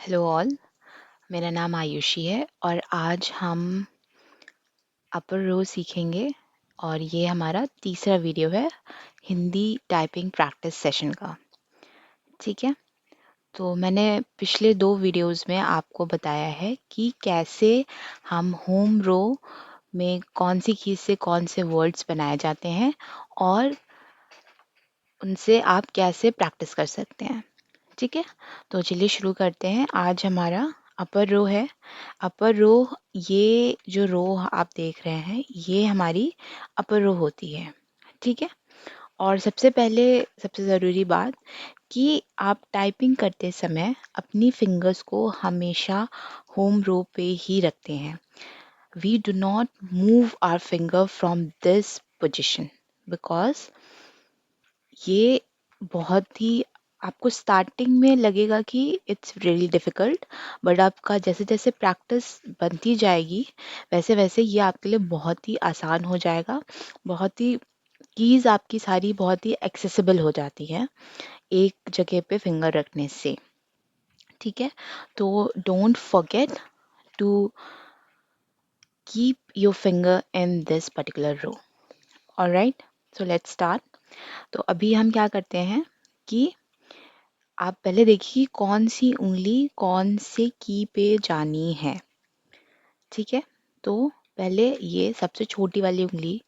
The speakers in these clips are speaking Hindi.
Hello all. मेरा नाम आयुषी है और आज हम अपर रो सीखेंगे और ये हमारा तीसरा वीडियो है हिंदी टाइपिंग प्रैक्टिस सेशन का। ठीक है, तो मैंने पिछले दो वीडियोस में आपको बताया है कि कैसे हम होम रो में कौन सी कीज से कौन से वर्ड्स बनाए जाते हैं और उनसे आप कैसे प्रैक्टिस कर सकते हैं। ठीक है, तो चलिए शुरू करते हैं। आज हमारा अपर रो है। अपर रो, ये जो रो आप देख रहे हैं ये हमारी अपर रो होती है। ठीक है, और सबसे पहले सबसे ज़रूरी बात कि आप टाइपिंग करते समय अपनी फिंगर्स को हमेशा होम रो पे ही रखते हैं। We do not move our finger from this position because ये बहुत ही, आपको स्टार्टिंग में लगेगा कि इट्स रियली डिफ़िकल्ट, बट आपका जैसे जैसे प्रैक्टिस बनती जाएगी वैसे वैसे ये आपके लिए बहुत ही आसान हो जाएगा। बहुत ही कीज़ आपकी सारी बहुत ही एक्सेसिबल हो जाती है एक जगह पे फिंगर रखने से। ठीक है, तो don't forget to keep your finger in this particular row. Alright, so let's start. तो अभी हम क्या करते हैं कि आप पहले देखिए कौन सी उंगली कौन से की पे जानी है। ठीक है, तो पहले ये सबसे छोटी वाली उंगली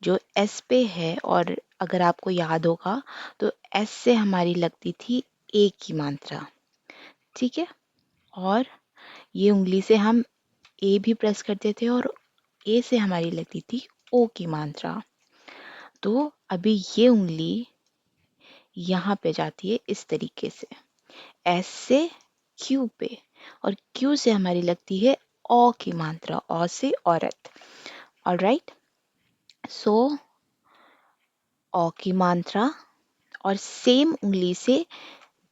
जो एस पे है, और अगर आपको याद होगा तो एस से हमारी लगती थी ए की मात्रा। ठीक है, और ये उंगली से हम ए भी प्रेस करते थे और ए से हमारी लगती थी ओ की मात्रा। तो अभी ये उंगली यहाँ पे जाती है इस तरीके से, एस से क्यू पे, और क्यू से हमारी लगती है ओ की मात्रा, ओ से औरत। ऑलराइट, सो ओ की मात्रा, और सेम उंगली से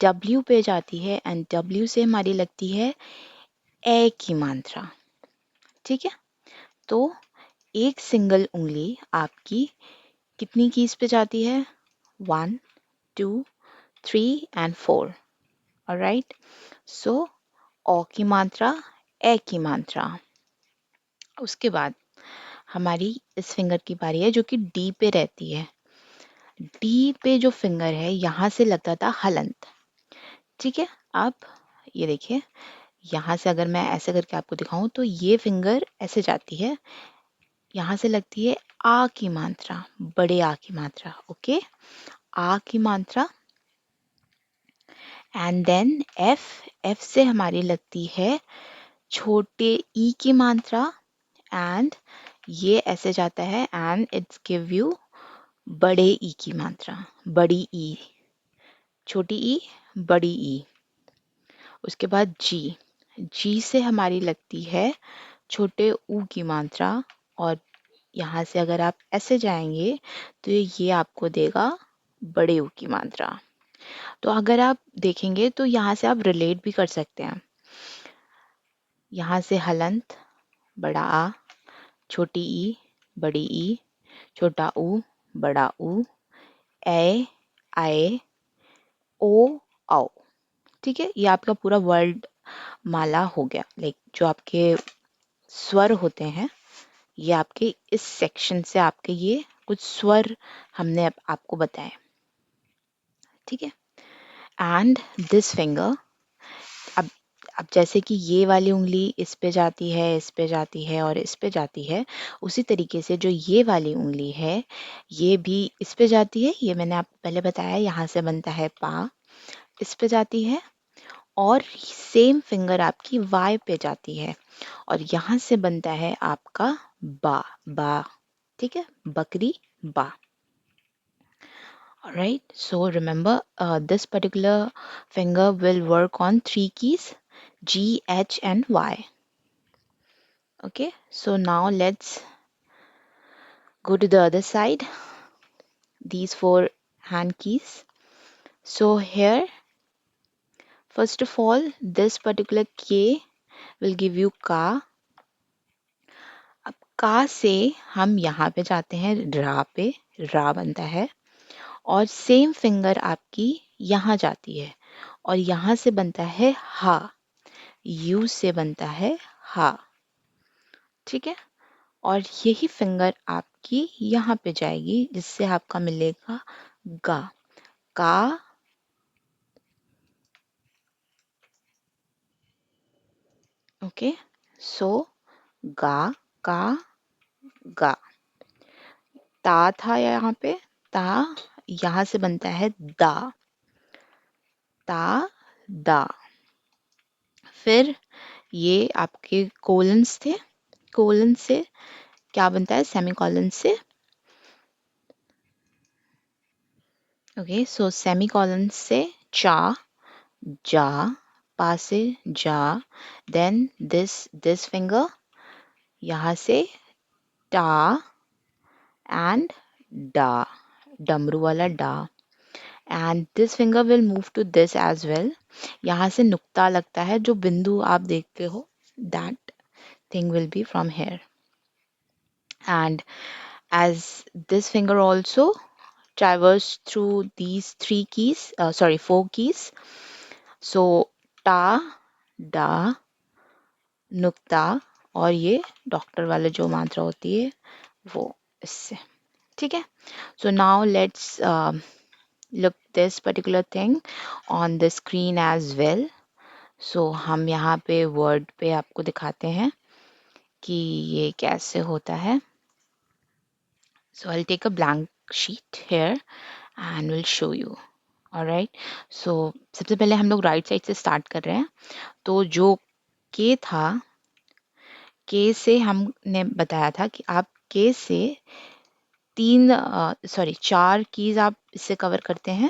डब्ल्यू पे जाती है एंड डब्ल्यू से हमारी लगती है ए की मात्रा। ठीक है, तो एक सिंगल उंगली आपकी कितनी कीज पे जाती है? 1 2 3 एंड 4। ऑलराइट, सो ओ की मात्रा, ए की मात्रा। उसके बाद हमारी इस फिंगर की बारी है जो कि डी पे रहती है। डी पे जो फिंगर है यहाँ से लगता था हलंत। ठीक है, आप ये देखिए, यहाँ से अगर मैं ऐसे करके आपको दिखाऊं तो ये फिंगर ऐसे जाती है, यहाँ से लगती है आ की मात्रा, बड़े आ की मात्रा। ओके, आ की मात्रा, एंड देन एफ, एफ से हमारी लगती है छोटे ई की मात्रा, एंड ये ऐसे जाता है एंड इट्स गिव यू बड़े ई की मात्रा, बड़ी ई, छोटी ई, बड़ी ई। उसके बाद जी, जी से हमारी लगती है छोटे ऊ की मात्रा, और यहाँ से अगर आप ऐसे जाएंगे तो ये आपको देगा बड़े ऊ की मात्रा। तो अगर आप देखेंगे तो यहाँ से आप रिलेट भी कर सकते हैं। यहाँ से हलंत, बड़ा आ, छोटी ई, बड़ी ई, छोटा ऊ, बड़ा ऊ, ए, आए, ओ, आओ। ठीक है, ये आपका पूरा वर्ड माला हो गया। लाइक जो आपके स्वर होते हैं, ये आपके इस सेक्शन से आपके ये कुछ स्वर हमने आपको बताए। ठीक है, एंड दिस फिंगर, अब अब जैसे कि ये वाली उंगली इस पे जाती है, इस पे जाती है और इस पे जाती है, उसी तरीके से जो ये वाली उंगली है ये भी इस पे जाती है। ये मैंने आपको पहले बताया, यहाँ से बनता है पा, इस पे जाती है, और सेम फिंगर आपकी वाई पे जाती है और यहाँ से बनता है आपका बा, बा। ठीक है, बकरी, बा। Alright, so remember this particular finger will work on three keys, G, H and Y. Okay, so now let's go to the other side, these four hand keys. So here, first of all, this particular K will give you ka. अब का से हम यहाँ पे जाते हैं रा पे, रा बनता है, और सेम फिंगर आपकी यहाँ जाती है और यहाँ से बनता है हा। यू से बनता है हा। ठीक है, और यही फिंगर आपकी यहाँ पे जाएगी जिससे आपका मिलेगा गा। का, ओके, सो गा, का, गा। ता था यहाँ पे, ता यहाँ से बनता है दा, ता, दा। फिर ये आपके कोलन्स थे, कोलन से क्या बनता है, सेमी कॉलन से। ओके, सो सेमी कॉलन से चा, जा, पा से जा, देन दिस फिंगर यहाँ से टा एंड डा, डमरू वाला डा, and this finger will move to this as well. यहाँ से नुक्ता लगता है, जो बिंदु आप देखते हो, that thing will be from here, and as this finger also traverse through these four keys. So ta, da, नुक्ता, और ये डॉक्टर वाले जो मात्रा होती है वो इससे। ठीक है, so now let's look this particular thing on the screen as well. So हम यहाँ पे word पे आपको दिखाते हैं कि ये कैसे होता है. So I'll take a blank sheet here and will show you. Alright, so सबसे पहले हम लोग राइट साइड से स्टार्ट कर रहे हैं. तो जो के था, के से हमने बताया था कि आप के से चार कीज आप इससे कवर करते हैं.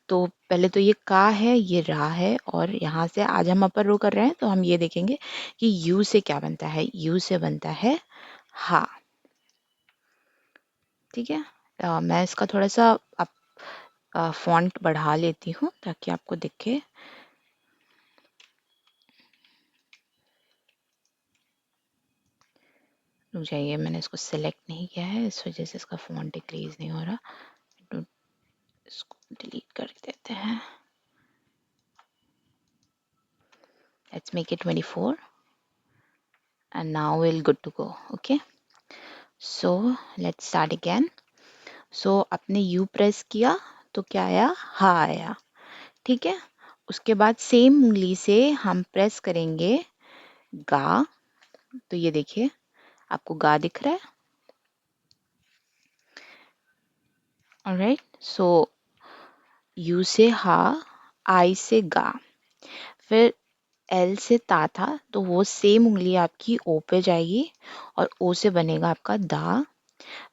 तो पहले तो ये का है, ये रा है, और यहाँ से आज हम अपर रो कर रहे हैं तो हम ये देखेंगे कि यू से क्या बनता है. यू से बनता है हा. ठीक है, मैं इसका थोड़ा सा फॉन्ट बढ़ा लेती हूँ ताकि आपको दिखे. रुक जाइए, मैंने इसको सेलेक्ट नहीं किया है, इस वजह से इसका फॉन्ट डिक्रीज नहीं हो रहा. तो इसको डिलीट कर देते हैं. Let's make it 24 and now we'll good to go. Okay, so let's start again. So आपने U प्रेस किया तो क्या आया, हा आया. ठीक है, उसके बाद सेम उंगली से हम प्रेस करेंगे गा. तो ये देखिए, आपको गा दिख रहा है. ऑलराइट, सो यू से हा, आई से गा, फिर एल से ता था तो वो सेम उंगली आपकी ओ पे जाएगी और ओ से बनेगा आपका दा.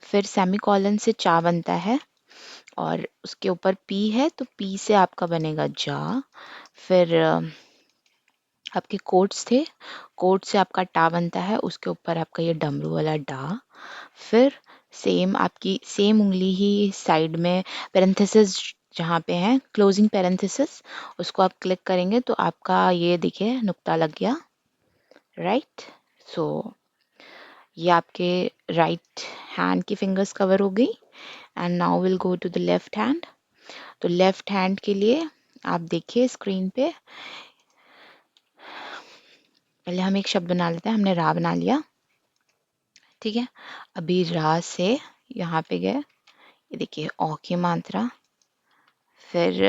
फिर सेमी कॉलन से चा बनता है और उसके ऊपर पी है तो पी से आपका बनेगा जा. फिर आपके कोट्स थे, कोट से आपका टा बनता है, उसके ऊपर आपका ये डमरू वाला डा. फिर सेम आपकी सेम उंगली ही साइड में पेरेंथेसिस जहाँ पे है, क्लोजिंग पेरेंथेसिस, उसको आप क्लिक करेंगे तो आपका ये देखिए नुक्ता लग गया. राइट, सो ये आपके राइट हैंड की फिंगर्स कवर हो गई. And now will go to the left hand. तो लेफ्ट हैंड के लिए आप देखिए स्क्रीन पे, पहले हम एक शब्द बना लेते हैं. हमने रा बना लिया. ठीक है, अभी रा से यहाँ पे गए, ये देखिए ओ की मात्रा, फिर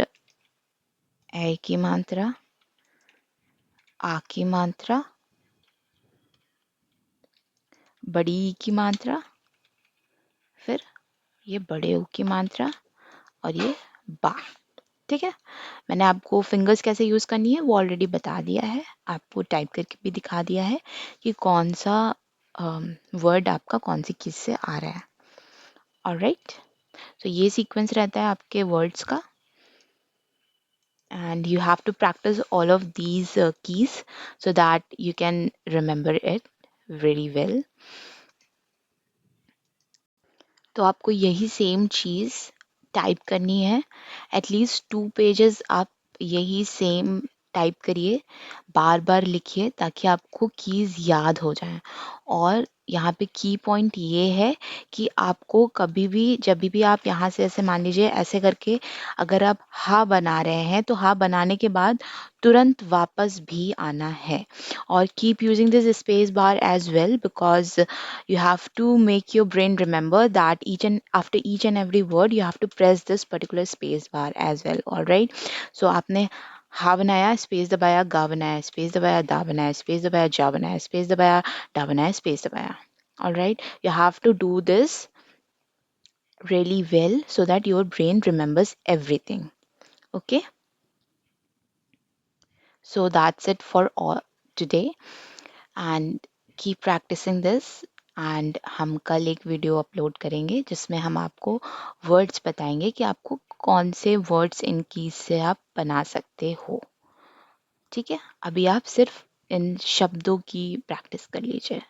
ए की मात्रा, आ की मात्रा, बड़ी ई की मात्रा, फिर ये बड़े ऊ की मात्रा, और ये बा. ठीक है, मैंने आपको फिंगर्स कैसे यूज करनी है वो ऑलरेडी बता दिया है, आपको टाइप करके भी दिखा दिया है कि कौन सा वर्ड आपका कौन सी किस से आ रहा है. ऑलराइट, तो ये सीक्वेंस रहता है आपके वर्ड्स का. And you have to practice all of these keys so that you can remember it very well. तो आपको यही सेम चीज़ टाइप करनी है. एटलीस्ट 2 पेजेस आप यही सेम टाइप करिए, बार बार लिखिए ताकि आपको कीज़ याद हो जाएं. और यहाँ पे की पॉइंट ये है कि आपको कभी भी जब भी आप यहाँ से ऐसे मान लीजिए ऐसे करके अगर आप हा बना रहे हैं तो हा बनाने के बाद तुरंत वापस भी आना है। और keep using this space bar as well because you have to make your brain remember that each and after each and every word you have to press this particular space bar as well. All right, so आपने हा बनाया, स्पेस दबाया, गा बनाया, स्पेस दबाया, दा बनाया, स्पेस दबाया, जा बनाया, स्पेस दबाया, डा बनाया, स्पेस दबाया. All right, you have to do this really well so that your brain remembers everything. Okay, so that's it for all today and keep practicing this. And हम कल एक वीडियो अपलोड करेंगे जिसमें हम आपको वर्ड्स बताएंगे कि आपको कौन से वर्ड्स इन कीज से आप बना सकते हो। ठीक है, अभी आप सिर्फ इन शब्दों की प्रैक्टिस कर लीजिए।